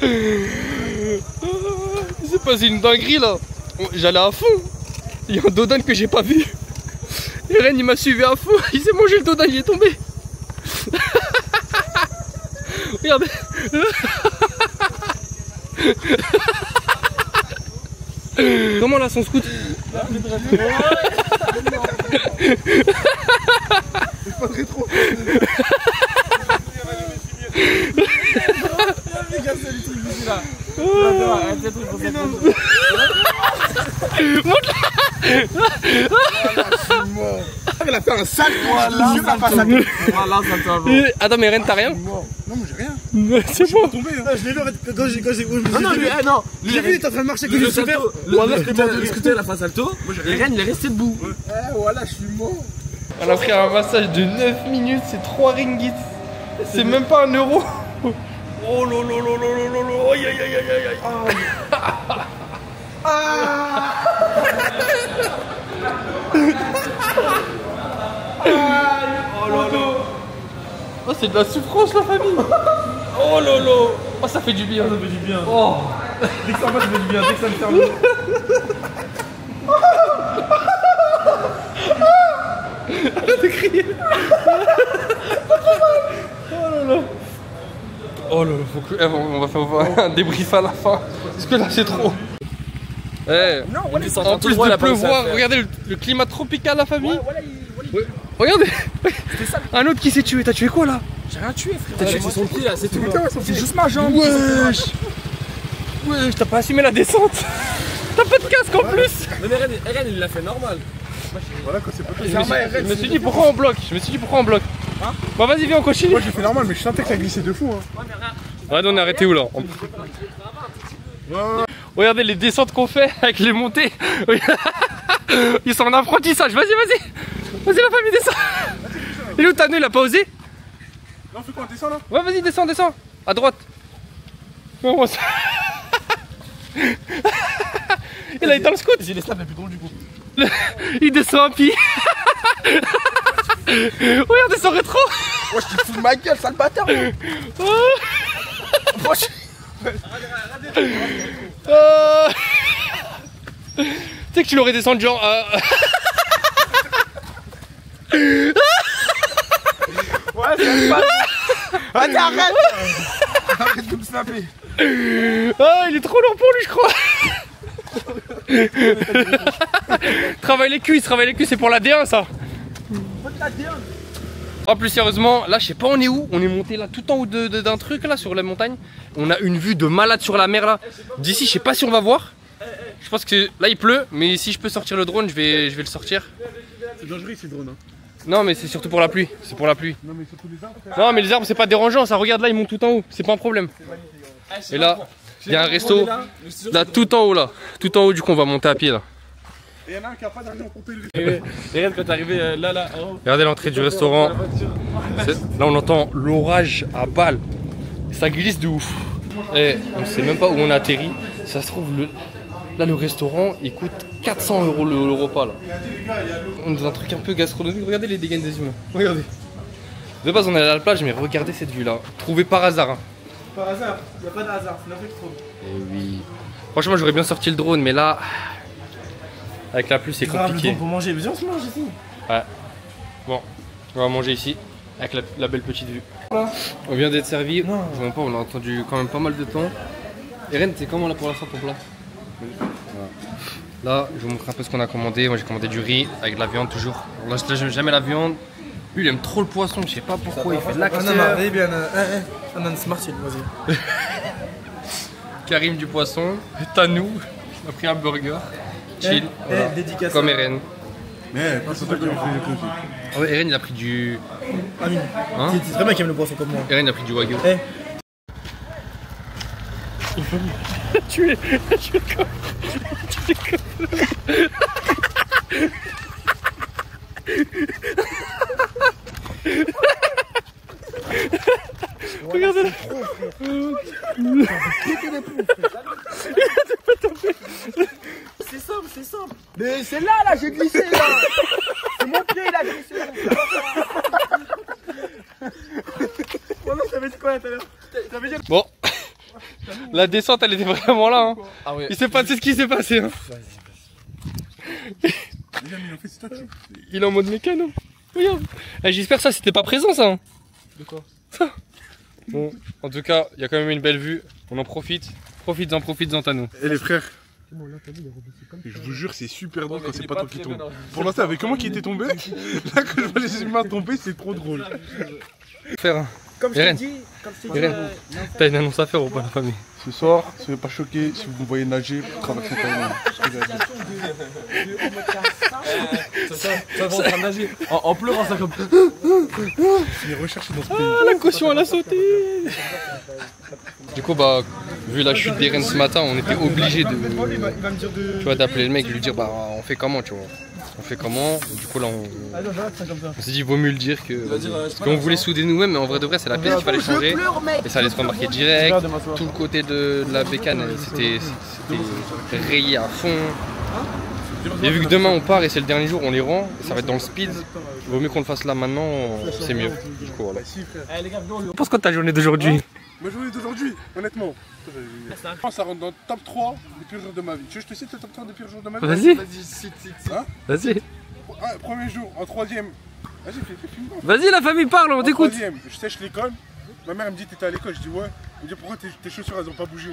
C'est passé une dinguerie là. J'allais à fond. Il y a un Dodan que j'ai pas vu. Eren il m'a suivi à fond. Il s'est mangé le Dodan, il est tombé. Regardez. Comment là son scout? C'est pas très trop. Il a fait un sac. Voilà, attends mais Eren t'as rien? Non mais j'ai rien. C'est bon. Tombé, hein. Je l'ai vu en fait quand j'ai. Non, lui, non. J'ai vu, il est en train de marcher avec le super. Le scooter, la face alto. Et Ren, il est resté debout. Voilà, je suis mort. On a pris un massage de 9 minutes, c'est 3 ringgits. C'est même pas 1 euro. Oh lolo lolo lolo lolo. Aïe aïe aïe aïe aïe. Oh lolo. Oh c'est de la souffrance la famille. Oh lolo. Oh ça fait du bien. Ça fait du bien. Oh. Dès que ça va, ça fait du bien. Dès que ça me ferme l'eau. Arrête de crier. Oh là là, faut que... on va faire un débrief à la fin. Parce que là c'est trop. Eh, en plus de pleuvoir, regardez le climat tropical la famille. Ouais. Regardez. Un autre qui s'est tué, t'as tué quoi là? J'ai rien tué, frère. T'as tué son pied là, c'est tout. C'est juste ma jambe. Wesh. Wesh, t'as pas assumé la descente. T'as pas de casque en plus. Mais Eren il l'a fait normal. Voilà quand c'est pas Je me suis dit pourquoi on bloque. Hein? Bah vas-y viens on continue. Moi j'ai fait normal mais je sentais que ça glissait de fou hein. Ouais on est arrêté où là? Regardez les descentes qu'on fait avec les montées. Ils sont en apprentissage. Vas-y la famille descend. Et où Tano il a pas osé? Là on fait quoi, on descend là? Ouais vas-y descends. À droite. Non, moi, ça... Et là il est dans le scout. J'ai les snaps les plus drôles du coup. Il descend à pied. Regardez son rétro. Moi je te fous de ma gueule, sale bâtard. Tu sais que tu l'aurais descendu genre Ouais c'est pas. Vas-y arrête. Arrête de me snapper. Ah il est trop lourd pour lui je crois. Travaille les cuisses, c'est pour la D1 ça. En plus sérieusement, là je sais pas on est où. On est monté là tout en haut d'un truc là sur la montagne. On a une vue de malade sur la mer là. D'ici je sais pas si on va voir. Je pense que là il pleut, mais si je peux sortir le drone je vais le sortir. C'est dangereux ces drones hein. Non mais c'est surtout pour la pluie. C'est pour la pluie. Non mais surtout les arbres. Non mais les arbres c'est pas dérangeant, ça regarde là ils montent tout en haut, c'est pas un problème. Et là, il y a un resto là tout en haut là. Tout en haut du coup on va monter à pied là. Et y'en a un qui a pas d'argent pour payer le. Et Ren quand t'es arrivé là. Regardez l'entrée du restaurant. Là on entend l'orage à balle. Ça glisse de ouf. Et on sait même pas où on a atterri. Ça se trouve là le restaurant il coûte 400 € le repas là. On est dans un truc un peu gastronomique. Regardez les dégaines des humains. Regardez. De base on est à la plage mais regardez cette vue là. Trouvée par hasard. Hein. Par hasard, il n'y a pas de hasard, c'est l'Afrique trop. Et oui. Franchement j'aurais bien sorti le drone mais là avec la pluie c'est compliqué. Pour manger, mais on se mange ici. Ouais. Bon, on va manger ici avec la belle petite vue. On vient d'être servi. Non. Je sais pas, on a attendu quand même pas mal de temps. Eren, c'est comment là pour l'instant ton plat? Voilà. Là, je vous montre un peu ce qu'on a commandé. Moi j'ai commandé du riz avec de la viande toujours. Là j'aime jamais la viande. Lui il aime trop le poisson, je sais pas pourquoi il fait de l'acteur. Vas-y. Karim du poisson, Tanou, on a pris un burger. Chill, voilà. Comme Eren. Mais pas ça que j'ai pris le cookie. Ah ouais, Eren il a pris du... Amine, Hein? c'est très bien qu'il aime le poisson comme moi. Eren il a pris du wagyu. Tu es comme... Regardez là. C'est simple. Mais c'est là, j'ai glissé là. C'est mon pied, il a glissé. Oh non, t'avais dit quoi tout à l'heure? Bon, La descente, elle était vraiment là. Hein. Ah ouais. Il s'est passé ce qui s'est passé. Hein. Il est en mode mécano. Regarde. Eh, j'espère que ça, c'était pas présent, ça. Hein. De quoi? Ça. Bon, en tout cas, il y a quand même une belle vue. On en profite. Profites-en, Tano. Et les frères, je vous jure, c'est super drôle quand c'est pas toi qui tombe. Pour l'instant, avec comment qui était tombé, là que je vois les humains tomber, c'est trop drôle. Faire. Comme je t'ai dit, T'as une annonce à faire ou pas, la famille? Ce soir, soyez pas choqués si vous me voyez nager, traverser Thaïlande. Ça va en train de nager. En pleurant, ça comme. Il est recherché dans ce pays. Ah, la caution, elle a sauté. Du coup, bah, vu la chute d'Eren ce matin, on était obligé de, tu vois, d'appeler le mec et lui dire, bah, on fait comment, tu vois. On fait comment? Du coup, là, on s'est dit, vaut mieux le dire que. Parce qu'on voulait souder nous-mêmes, mais en vrai de vrai, c'est la pièce qu'il fallait changer. Et ça allait se remarquer direct. Tout le côté de la bécane, c'était rayé à fond. Et vu que demain on part et c'est le dernier jour, on les rend, et ça va être dans le speed. Il vaut mieux qu'on le fasse là maintenant, c'est mieux. Du coup, voilà. Tu penses quoi de ta journée d'aujourd'hui? Ma journée d'aujourd'hui, honnêtement, ça rentre dans le top 3 des pires jours de ma vie. Tu veux que je te cite le top 3 des pires jours de ma vie? Vas-y. Hein? Vas-y. Premier jour, en troisième. Vas-y, fais-moi. Vas-y, la famille parle, on t'écoute. Troisième, je sèche l'école. Ma mère elle me dit, t'étais à l'école. Je dis, ouais. Elle me dit, pourquoi tes chaussures elles ont pas bougé?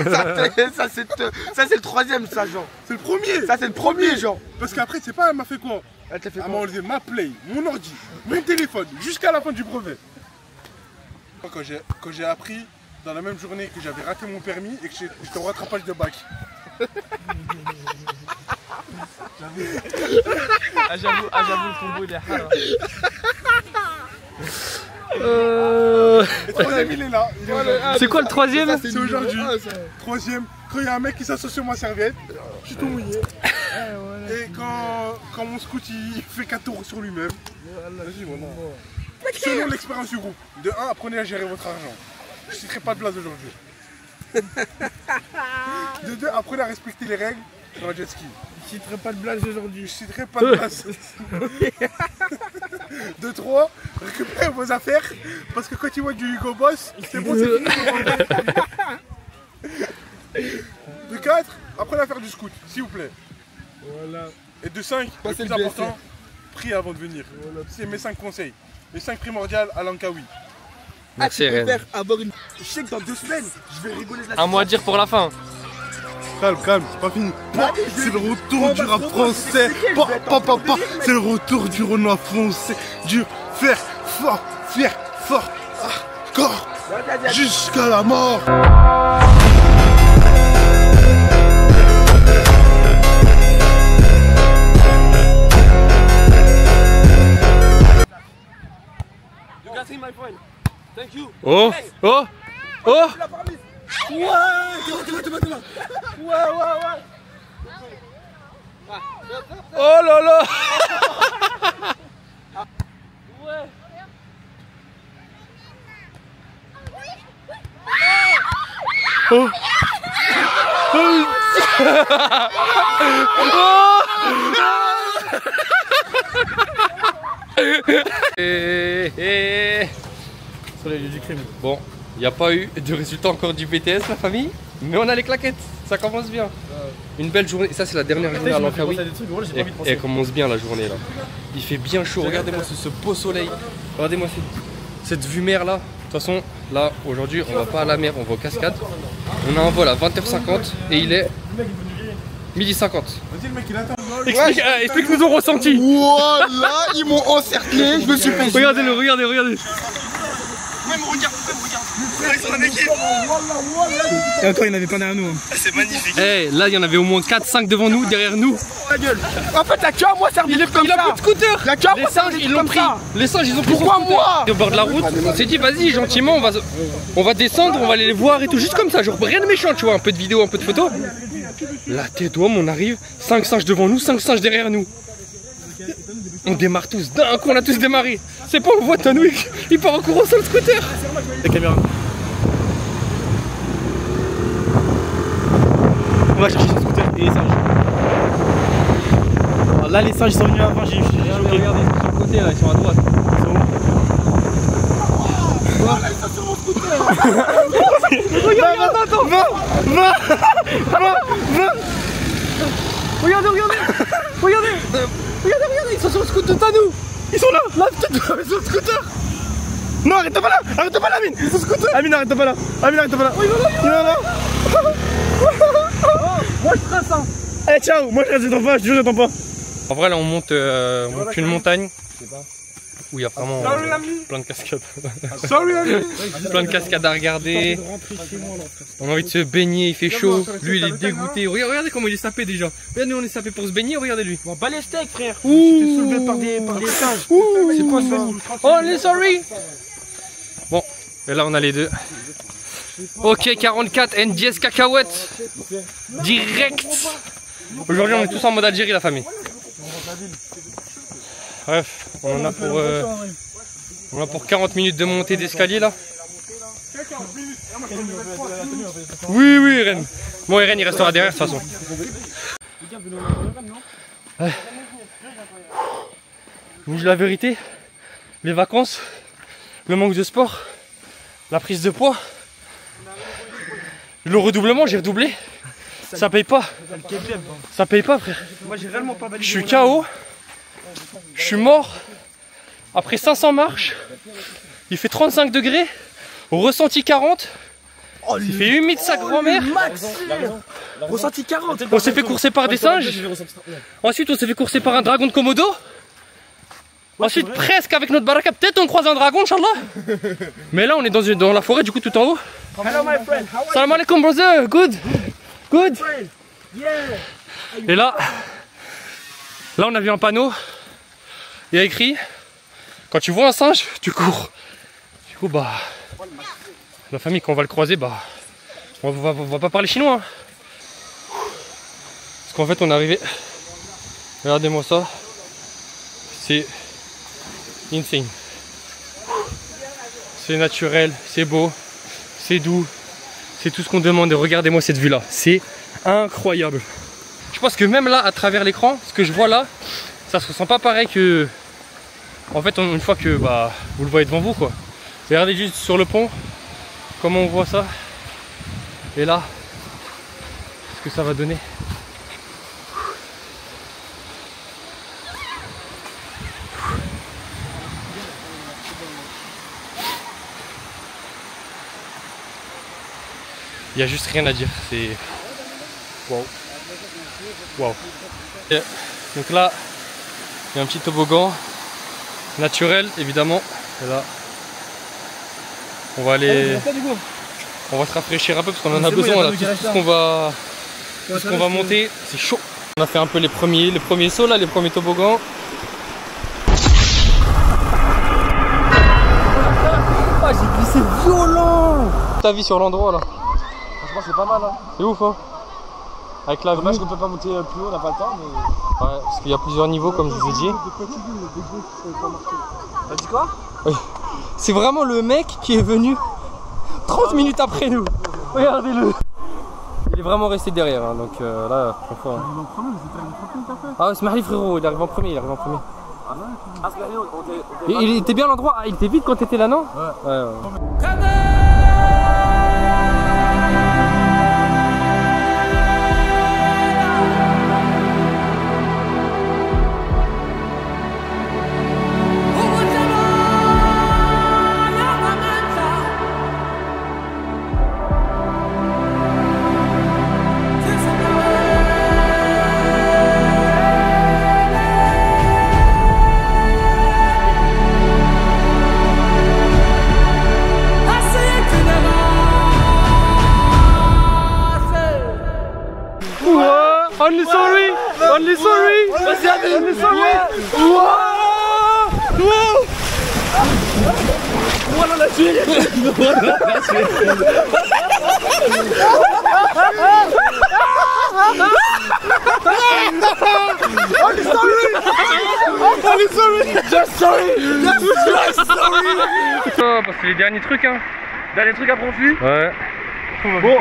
ça c'est le troisième, ça, genre. C'est le premier. Ça, c'est le premier, genre. Parce qu'après, c'est pas, elle m'a fait quoi? Elle t'a fait Elle m'a quoi? enlevé ma play, mon ordi, mon téléphone, jusqu'à la fin du brevet. Quand j'ai appris dans la même journée que j'avais raté mon permis et que j'étais au rattrapage de bac. J'avoue, le combo il est hard. Le troisième, il est là. C'est quoi le troisième? C'est aujourd'hui. Troisième, quand il y a un mec qui s'associe sur ma serviette, je suis tout mouillé. Et quand mon scout il fait 4 tours sur lui-même. Vas-y, voilà. Selon l'expérience du groupe, de 1, apprenez à gérer votre argent. Je ne citerai pas de place aujourd'hui. De 2, apprenez à respecter les règles dans le jet ski. Je citerai pas de blague aujourd'hui. Je citerai pas de place. De 3, récupérez vos affaires parce que quand tu vois du Hugo Boss, c'est bon, c'est fini. De 4, apprenez à faire du scout, s'il vous plaît. Voilà. Et de 5, le plus important, priez avant de venir. C'est mes 5 conseils. Les 5 primordiales à l'Ankawi. Merci, Eren. Avoir une... Je sais que dans 2 semaines, je vais rigoler de la... Un mot à dire pour la fin. Calme, c'est pas fini. C'est le retour du rap français. C'est le retour du Renoir français. Du faire fort, corps, jusqu'à la mort. Oh, oh, oh. Ouais, t'es là. Ouais. Oh là là. Oh. Soleil du crime. Bon, il n'y a pas eu de résultat encore du BTS, la famille, mais on a les claquettes, ça commence bien. Une belle journée, ça c'est la dernière journée à l'Ankawi. Et elle commence bien la journée là. Il fait bien chaud, regardez-moi ce beau soleil. Regardez-moi cette vue mer là. De toute façon, là aujourd'hui on va pas à la mer, on va aux cascades. On a un vol à 20h50 et il est 12h50. Vas-y, le mec, il attend. Explique-nous ton ressenti. Voilà, ils m'ont encerclé, je me suis fait... Regardez-le, regardez. Même regarde. Et encore, il n'y en avait pas derrière nous. C'est magnifique. Eh, là il y en avait au moins 4-5 devant nous, derrière nous. La gueule. En fait, la queue à moi servi comme Il a ça. plus de scooter. La queue à Les moi singes, ils l'ont pris. Les singes, ils ont pris. Pourquoi son scooter. moi? Au bord de la route, on s'est dit, vas-y, gentiment, on va descendre, on va aller les voir et tout, juste comme ça, genre rien de méchant, tu vois, un peu de vidéo, un peu de photos. La tête d'homme, on arrive, 5 singes devant nous, 5 singes derrière nous. On démarre tous, d'un coup, on a tous démarré. C'est pas, on voit Tanwick, il part en courant sur le scooter. La caméra. On va chercher le scooter et les singes. Alors là, les singes ils sont venus avant, j'ai Regardez, ils sont sur le côté là, ils sont à droite. Regarde, Va. Regardez. Regardez, ils sont sur le scooter de nous. Ils sont là, putain, sur le scooter. Non, arrête pas là, Amine. Ils sont sur le scooter. Amine, arrête pas là. Oh, il va là. Moi je trace hein. Allez ciao, moi je reste devant pas, je te jure j'attends pas. En vrai là on monte une montagne où il y a vraiment plein de cascades. Plein de cascades à regarder. On a envie de se baigner, il fait chaud. Lui il est dégoûté. Regardez comment il est sapé déjà. Regardez, nous on est sapé pour se baigner, regardez lui. Bon, pas les steaks frère. Ouh. Tu t'es soulevé par des singes. C'est quoi ça? Oh on est sorry. Bon, et là on a les deux. Ok 44 NDS cacahuètes. Direct. Aujourd'hui on est tous en mode Algérie la famille. Bref, on en a pour 40 minutes de montée d'escalier là. Oui Ren. Bon Ren il restera derrière de toute façon. Je vous dis la vérité, les vacances, le manque de sport, la prise de poids, le redoublement, j'ai redoublé. Ça paye pas. Ça paye pas frère. Moi j'ai réellement pas validé. Je suis KO. Je suis mort. Après 500 marches. Il fait 35 degrés. Ressenti 40. Il fait humide sa grand-mère. Ressenti 40. On s'est fait courser par des singes. Ensuite on s'est fait courser par un dragon de Komodo. Ensuite presque avec notre baraka. Peut-être on croise un dragon Inch'Allah. Mais là on est dans la forêt du coup tout en haut. Hello my friend. Salam alaikum brother. Good. Et là on a vu un panneau. Il y a écrit quand tu vois un singe, tu cours. Du coup bah la famille quand on va le croiser bah on va pas parler chinois hein. Parce qu'en fait on est arrivé. Regardez-moi ça. C'est insane. C'est naturel, c'est beau, c'est doux. C'est tout ce qu'on demande et regardez-moi cette vue là. C'est incroyable. Je pense que même là à travers l'écran, ce que je vois là, ça se ressent pas pareil que en fait une fois que bah vous le voyez devant vous quoi. Regardez juste sur le pont comment on voit ça. Et là ce que ça va donner. Il n'y a juste rien à dire, c'est wow. Donc là, il y a un petit toboggan naturel évidemment. Et là, on va aller, on va se rafraîchir un peu parce qu'on en a besoin là. Tout ce qu'on va monter, c'est chaud. On a fait un peu les premiers sauts là, les premiers toboggans. Ah j'ai glissé violent. Ta vie sur l'endroit là. Franchement c'est pas mal hein. C'est ouf hein. Avec la dommage vue. qu'on peut pas monter plus haut, on n'a pas le temps mais... Ouais, parce qu'il y a plusieurs niveaux comme je vous ai dit. T'as dit quoi? Oui. C'est vraiment le mec qui est venu 30 minutes après nous. Regardez-le. Il est vraiment resté derrière hein, donc là franchement. Il est en premier, mais c'était une trentaine. Ah ouais c'est Marie frérot, il arrive en premier, Ah c'est Il était bien à l'endroit, il était vite quand t'étais là non? Ouais. Only sorry! Only sorry! Only sorry! Wow! Voilà la tuile! Only sorry! Only sorry! Just sorry! Just sorry! Oh, bah c'est les derniers trucs hein! Dernier truc après on fuit. Ouais. Bon,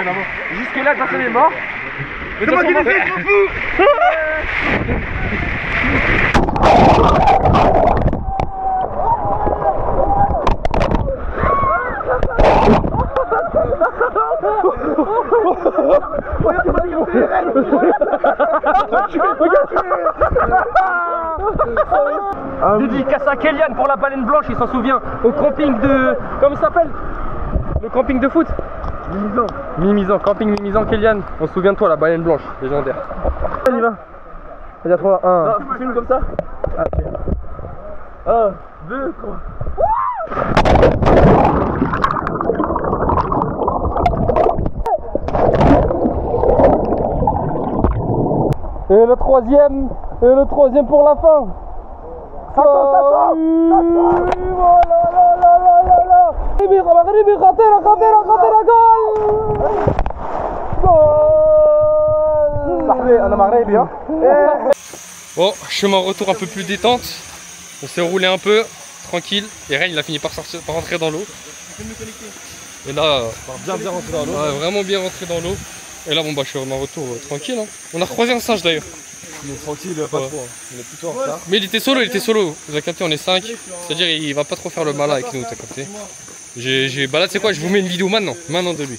jusque là personne n'est mort. Mais C'est moi qui décide, je m'en fous. Dédicace à Kélian pour la baleine blanche, il s'en souvient. Au camping de... Comment ça s'appelle? Le camping de foot Mimizan. Mimizan, camping Mimizan, Kélian. On se souvient de toi, la baleine blanche, légendaire. On y va. Vas-y, à 3, 1. Non, filme comme ça. Ah, ok. 1, 2, 3. Et le troisième pour la fin. Attends. Bon, chemin retour un peu plus détente. On s'est roulé un peu, tranquille. Et Ren, il a fini par rentrer dans l'eau. Et là, Bien rentré dans l'eau. ouais, vraiment bien rentré dans l'eau. Et là, bon, bah, je suis en retour tranquille. Hein. On a croisé un singe d'ailleurs. On est tranquille, pas trop. Hein. On est plutôt en retard. Mais il était solo. Vous avez capté, on est 5. C'est-à-dire, il va pas trop faire le malin avec nous, t'as capté. Bah là, tu sais quoi, je vous mets une vidéo maintenant de lui.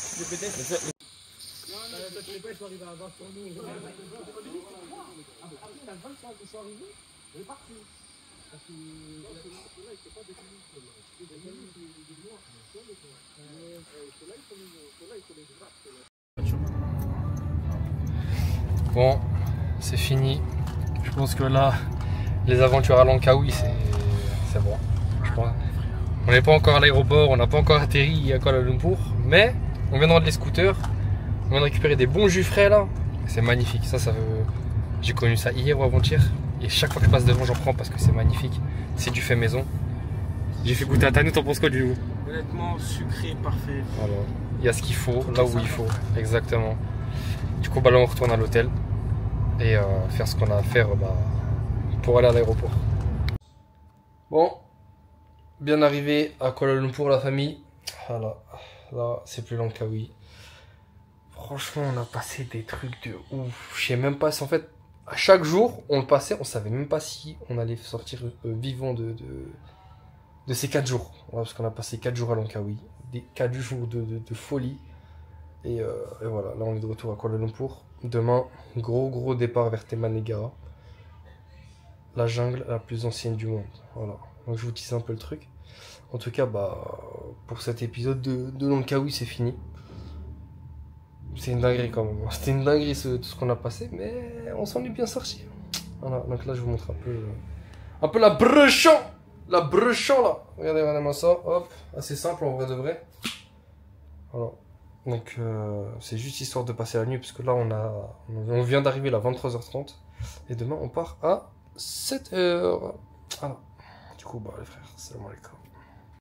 Bon, c'est fini. Je pense que là, les aventures à Langkawi, c'est bon. Je pense. On n'est pas encore à l'aéroport, on n'a pas encore atterri à Kuala Lumpur, mais on vient de rendre les scooters. On vient de récupérer des bons jus frais là. C'est magnifique. J'ai connu ça hier ou avant-hier. Et chaque fois que je passe devant, j'en prends parce que c'est magnifique. C'est du fait maison. J'ai fait goûter à Tano, t'en penses quoi du goût? Honnêtement, sucré, parfait. Voilà. Il y a ce qu'il faut, là où il faut. Exactement. Du coup, bah là, on retourne à l'hôtel et faire ce qu'on a à faire pour aller à l'aéroport. Bon, bien arrivé à Kuala Lumpur, la famille. Voilà, là, c'est plus Langkawi. Franchement, on a passé des trucs de ouf. Je sais même pas si en fait, à chaque jour, on le passait, on savait même pas si on allait sortir vivant de ces 4 jours. Ouais, parce qu'on a passé 4 jours à Langkawi. Des 4 jours de folie. Et voilà, là on est de retour à Kuala Lumpur. Demain, gros départ vers Temanegara. La jungle la plus ancienne du monde. Voilà, donc je vous tease un peu le truc. En tout cas, pour cet épisode de Langkawi, c'est fini. C'est une dinguerie quand même. C'était une dinguerie tout ce qu'on a passé, mais on s'en est bien sorti. Voilà, donc là je vous montre un peu la brechon. La brechon là. Regardez ça, hop, assez simple en vrai de vrai. Voilà. Donc c'est juste histoire de passer la nuit parce que là on vient d'arriver à 23h30 et demain on part à 7h. Voilà. Du coup les frères, salam alaikum.